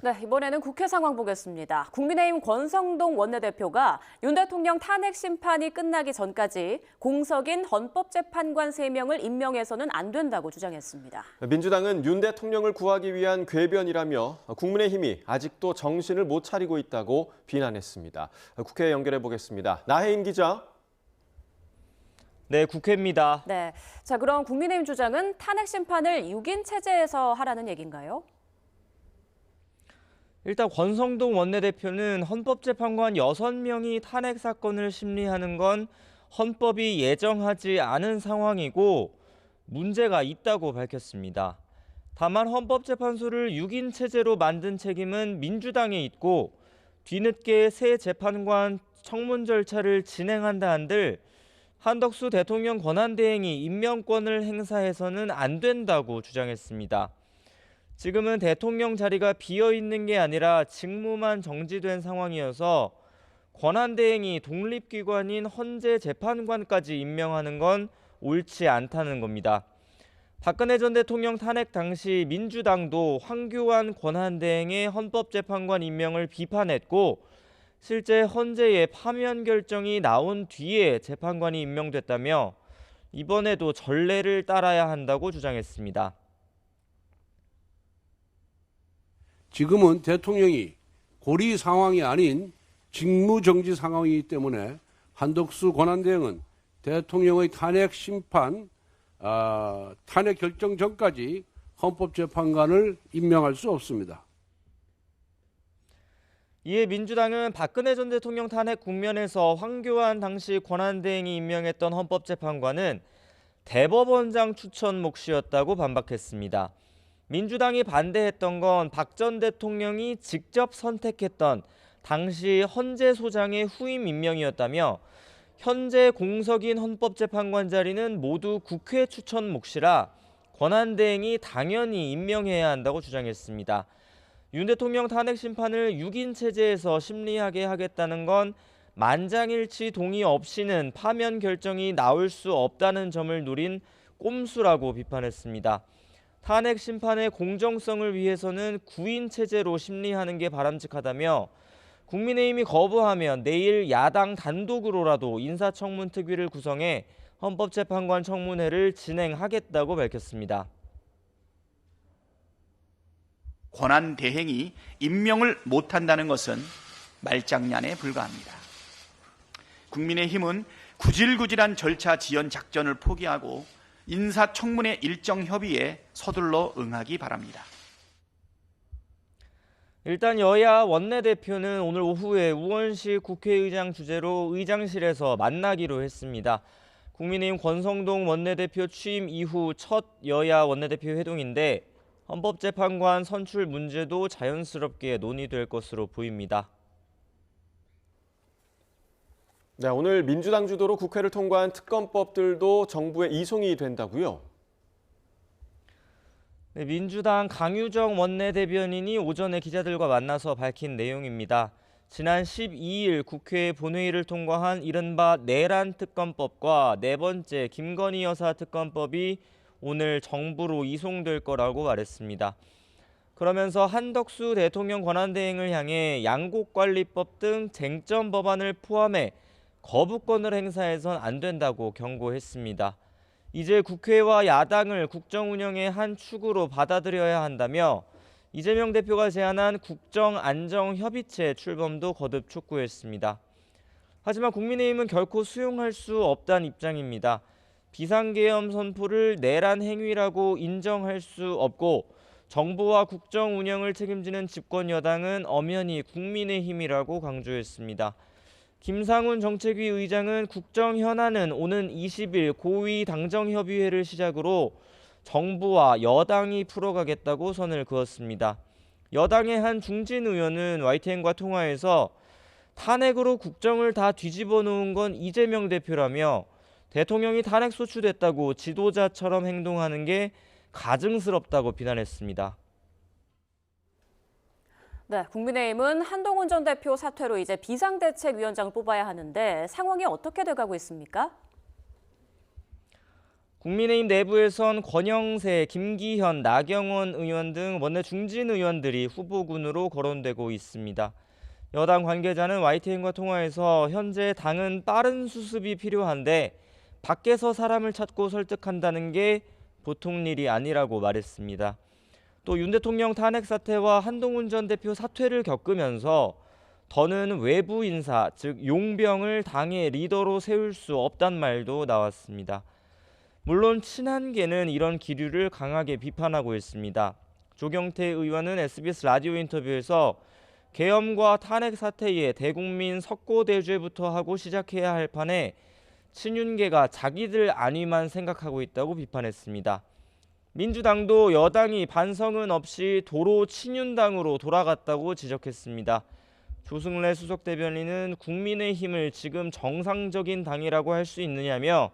네, 이번에는 국회 상황 보겠습니다. 국민의힘 권성동 원내대표가 윤 대통령 탄핵 심판이 끝나기 전까지 공석인 헌법재판관 3명을 임명해서는 안 된다고 주장했습니다. 민주당은 윤 대통령을 구하기 위한 궤변이라며 국민의힘이 아직도 정신을 못 차리고 있다고 비난했습니다. 국회에 연결해 보겠습니다. 나혜인 기자. 네, 국회입니다. 네, 자 그럼 국민의힘 주장은 탄핵 심판을 6인 체제에서 하라는 얘기인가요? 일단 권성동 원내대표는 헌법재판관 6명이 탄핵 사건을 심리하는 건 헌법이 예정하지 않은 상황이고 문제가 있다고 밝혔습니다. 다만 헌법재판소를 6인 체제로 만든 책임은 민주당에 있고 뒤늦게 새 재판관 청문 절차를 진행한다 한들 한덕수 대통령 권한대행이 임명권을 행사해서는 안 된다고 주장했습니다. 지금은 대통령 자리가 비어있는 게 아니라 직무만 정지된 상황이어서 권한대행이 독립기관인 헌재재판관까지 임명하는 건 옳지 않다는 겁니다. 박근혜 전 대통령 탄핵 당시 민주당도 황교안 권한대행의 헌법재판관 임명을 비판했고 실제 헌재의 파면 결정이 나온 뒤에 재판관이 임명됐다며 이번에도 전례를 따라야 한다고 주장했습니다. 지금은 대통령이 고리 상황이 아닌 직무정지 상황이기 때문에 한덕수 권한대행은 대통령의 탄핵 심판, 탄핵 결정 전까지 헌법재판관을 임명할 수 없습니다. 이에 민주당은 박근혜 전 대통령 탄핵 국면에서 황교안 당시 권한대행이 임명했던 헌법재판관은 대법원장 추천 몫이었다고 반박했습니다. 민주당이 반대했던 건 박 전 대통령이 직접 선택했던 당시 헌재소장의 후임 임명이었다며 현재 공석인 헌법재판관 자리는 모두 국회 추천 몫이라 권한대행이 당연히 임명해야 한다고 주장했습니다. 윤 대통령 탄핵 심판을 6인 체제에서 심리하게 하겠다는 건 만장일치 동의 없이는 파면 결정이 나올 수 없다는 점을 노린 꼼수라고 비판했습니다. 탄핵 심판의 공정성을 위해서는 9인 체제로 심리하는 게 바람직하다며 국민의힘이 거부하면 내일 야당 단독으로라도 인사청문특위를 구성해 헌법재판관 청문회를 진행하겠다고 밝혔습니다. 권한대행이 임명을 못한다는 것은 말장난에 불과합니다. 국민의힘은 구질구질한 절차 지연 작전을 포기하고 인사청문회 일정 협의에 서둘러 응하기 바랍니다. 일단 여야 원내대표는 오늘 오후에 우원식 국회의장 주재로 의장실에서 만나기로 했습니다. 국민의힘 권성동 원내대표 취임 이후 첫 여야 원내대표 회동인데 헌법재판관 선출 문제도 자연스럽게 논의될 것으로 보입니다. 네, 오늘 민주당 주도로 국회를 통과한 특검법들도 정부에 이송이 된다고요? 네, 민주당 강유정 원내대변인이 오전에 기자들과 만나서 밝힌 내용입니다. 지난 12일 국회 본회의를 통과한 이른바 내란 특검법과 네 번째 김건희 여사 특검법이 오늘 정부로 이송될 거라고 말했습니다. 그러면서 한덕수 대통령 권한대행을 향해 양곡관리법 등 쟁점 법안을 포함해 거부권을 행사해선 안 된다고 경고했습니다. 이제 국회와 야당을 국정 운영의 한 축으로 받아들여야 한다며 이재명 대표가 제안한 국정안정협의체 출범도 거듭 촉구했습니다. 하지만 국민의힘은 결코 수용할 수 없다는 입장입니다. 비상계엄 선포를 내란 행위라고 인정할 수 없고 정부와 국정 운영을 책임지는 집권 여당은 엄연히 국민의힘이라고 강조했습니다. 김상훈 정책위 의장은 국정 현안은 오는 20일 고위 당정협의회를 시작으로 정부와 여당이 풀어가겠다고 선을 그었습니다. 여당의 한 중진 의원은 YTN과 통화에서 탄핵으로 국정을 다 뒤집어 놓은 건 이재명 대표라며 대통령이 탄핵 소추됐다고 지도자처럼 행동하는 게 가증스럽다고 비난했습니다. 네, 국민의힘은 한동훈 전 대표 사퇴로 이제 비상대책위원장을 뽑아야 하는데 상황이 어떻게 돼가고 있습니까? 국민의힘 내부에선 권영세, 김기현, 나경원 의원 등 원내 중진 의원들이 후보군으로 거론되고 있습니다. 여당 관계자는 YTN과 통화에서 현재 당은 빠른 수습이 필요한데 밖에서 사람을 찾고 설득한다는 게 보통 일이 아니라고 말했습니다. 또 윤 대통령 탄핵 사태와 한동훈 전 대표 사퇴를 겪으면서 더는 외부 인사, 즉 용병을 당의 리더로 세울 수 없단 말도 나왔습니다. 물론 친한계는 이런 기류를 강하게 비판하고 있습니다. 조경태 의원은 SBS 라디오 인터뷰에서 계엄과 탄핵 사태에 대국민 석고대죄부터 하고 시작해야 할 판에 친윤계가 자기들 안위만 생각하고 있다고 비판했습니다. 민주당도 여당이 반성은 없이 도로 친윤당으로 돌아갔다고 지적했습니다. 조승래 수석대변인은 국민의힘을 지금 정상적인 당이라고 할 수 있느냐며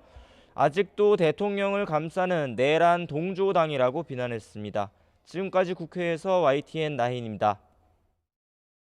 아직도 대통령을 감싸는 내란 동조당이라고 비난했습니다. 지금까지 국회에서 YTN 나인입니다.